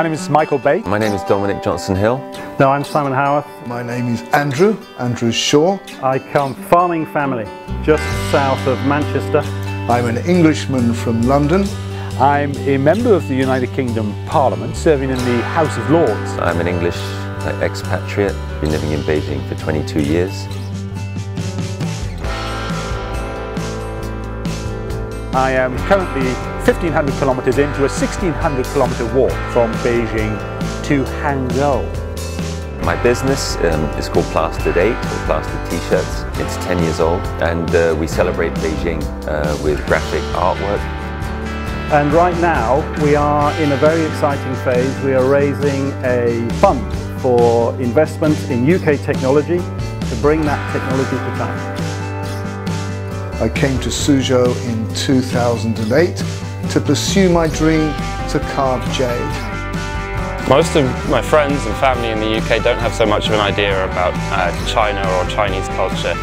My name is Michael Bay. My name is Dominic Johnson-Hill. No, I'm Simon Howarth. My name is Andrew Shaw. I come farming family, just south of Manchester. I'm an Englishman from London. I'm a member of the United Kingdom Parliament, serving in the House of Lords. I'm an English expatriate, been living in Beijing for 22 years. I am currently 1,500 kilometres into a 1,600 kilometre walk from Beijing to Hangzhou. My business is called Plastered 8, or Plastered T-shirts. It's 10 years old, and we celebrate Beijing with graphic artwork. And right now we are in a very exciting phase. We are raising a fund for investment in UK technology to bring that technology to China. I came to Suzhou in 2008 to pursue my dream to carve jade. Most of my friends and family in the UK don't have so much of an idea about China or Chinese culture.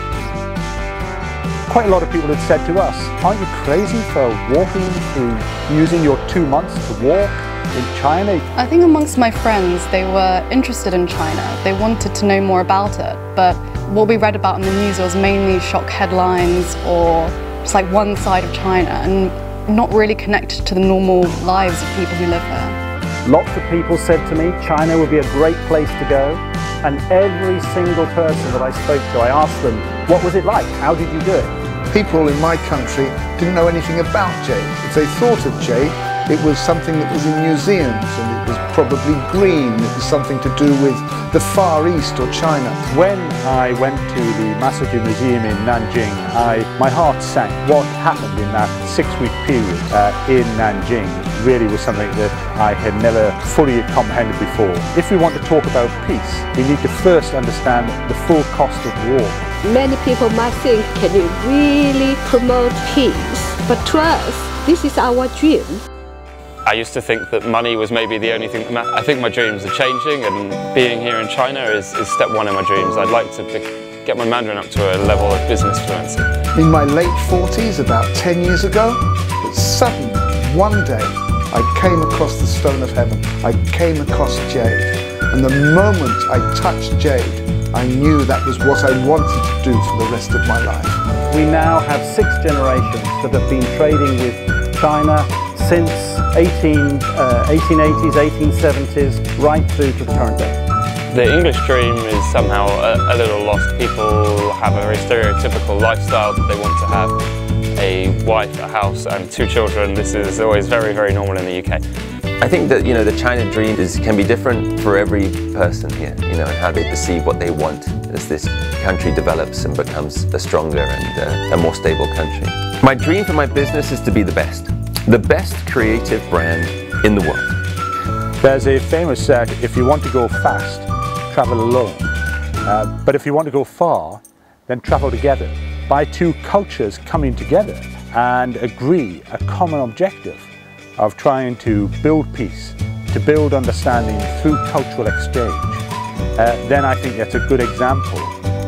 Quite a lot of people had said to us, aren't you crazy for walking through, using your 2 months to walk in China? I think amongst my friends, they were interested in China. They wanted to know more about it, but what we read about in the news was mainly shock headlines or just like one side of China and not really connected to the normal lives of people who live there. Lots of people said to me, China would be a great place to go. And every single person that I spoke to, I asked them, what was it like? How did you do it? People in my country didn't know anything about jade. If they thought of jade, it was something that was in museums, and it was probably green. It was something to do with the Far East or China. When I went to the Massacre Museum in Nanjing, my heart sank. What happened in that 6-week period in Nanjing really was something that I had never fully comprehended before. If we want to talk about peace, we need to first understand the full cost of war. Many people might think, can you really promote peace? But to us, this is our dream. I used to think that money was maybe the only thing that mattered. I think my dreams are changing, and being here in China is step one in my dreams. I'd like to get my Mandarin up to a level of business fluency. In my late 40s, about 10 years ago, but suddenly, one day, I came across the stone of heaven. I came across jade. And the moment I touched jade, I knew that was what I wanted to do for the rest of my life. We now have 6 generations that have been trading with China since 1880s, 1870s, right through to the current day. The English dream is somehow a little lost. People have a very stereotypical lifestyle that they want to have. A wife, a house and 2 children. This is always very, very normal in the UK. I think that, the China dream can be different for every person here, and how they perceive what they want as this country develops and becomes a stronger and a more stable country. My dream for my business is to be the best creative brand in the world. There's a famous saying, if you want to go fast, travel alone. But if you want to go far, then travel together. By 2 cultures coming together and agree a common objective of trying to build peace, to build understanding through cultural exchange, then I think that's a good example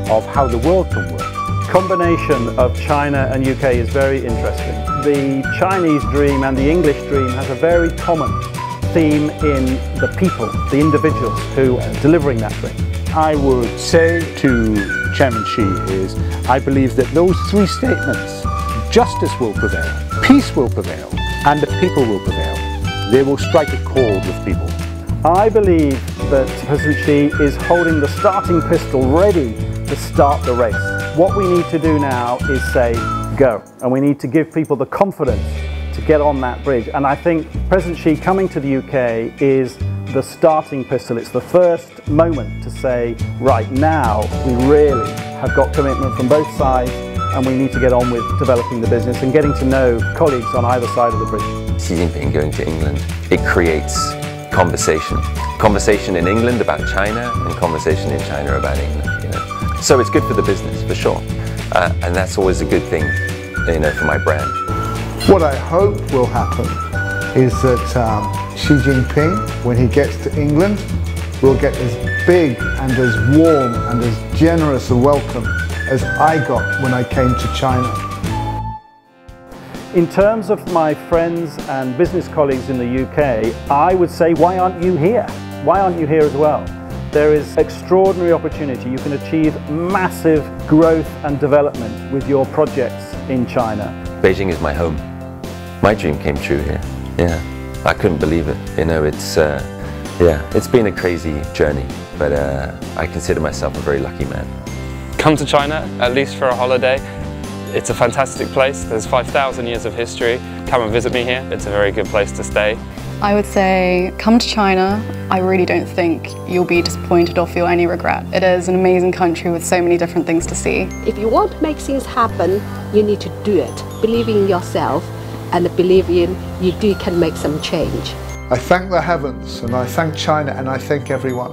of how the world can work. Combination of China and UK is very interesting. The Chinese dream and the English dream has a very common theme in the people, the individuals who are delivering that dream. I would say to Chairman Xi is, I believe that those 3 statements, justice will prevail, peace will prevail, and the people will prevail. They will strike a chord with people. I believe that President Xi is holding the starting pistol ready to start the race. What we need to do now is say, go. And we need to give people the confidence to get on that bridge. And I think President Xi coming to the UK is the starting pistol. It's the first moment to say, right now, we really have got commitment from both sides, and we need to get on with developing the business and getting to know colleagues on either side of the bridge. Xi Jinping going to England, it creates conversation. Conversation in England about China and conversation in China about England. So it's good for the business, for sure. And that's always a good thing, for my brand. What I hope will happen is that Xi Jinping, when he gets to England, will get as big and as warm and as generous a welcome as I got when I came to China. In terms of my friends and business colleagues in the UK, I would say, why aren't you here? Why aren't you here as well? There is extraordinary opportunity. You can achieve massive growth and development with your projects in China. Beijing is my home. My dream came true here. Yeah, I couldn't believe it. You know, it's been a crazy journey, but I consider myself a very lucky man. Come to China, at least for a holiday. It's a fantastic place. There's 5,000 years of history. Come and visit me here. It's a very good place to stay. I would say come to China. I really don't think you'll be disappointed or feel any regret. It is an amazing country with so many different things to see. If you want to make things happen, you need to do it. Believe in yourself and believe in you can make some change. I thank the heavens and I thank China and I thank everyone.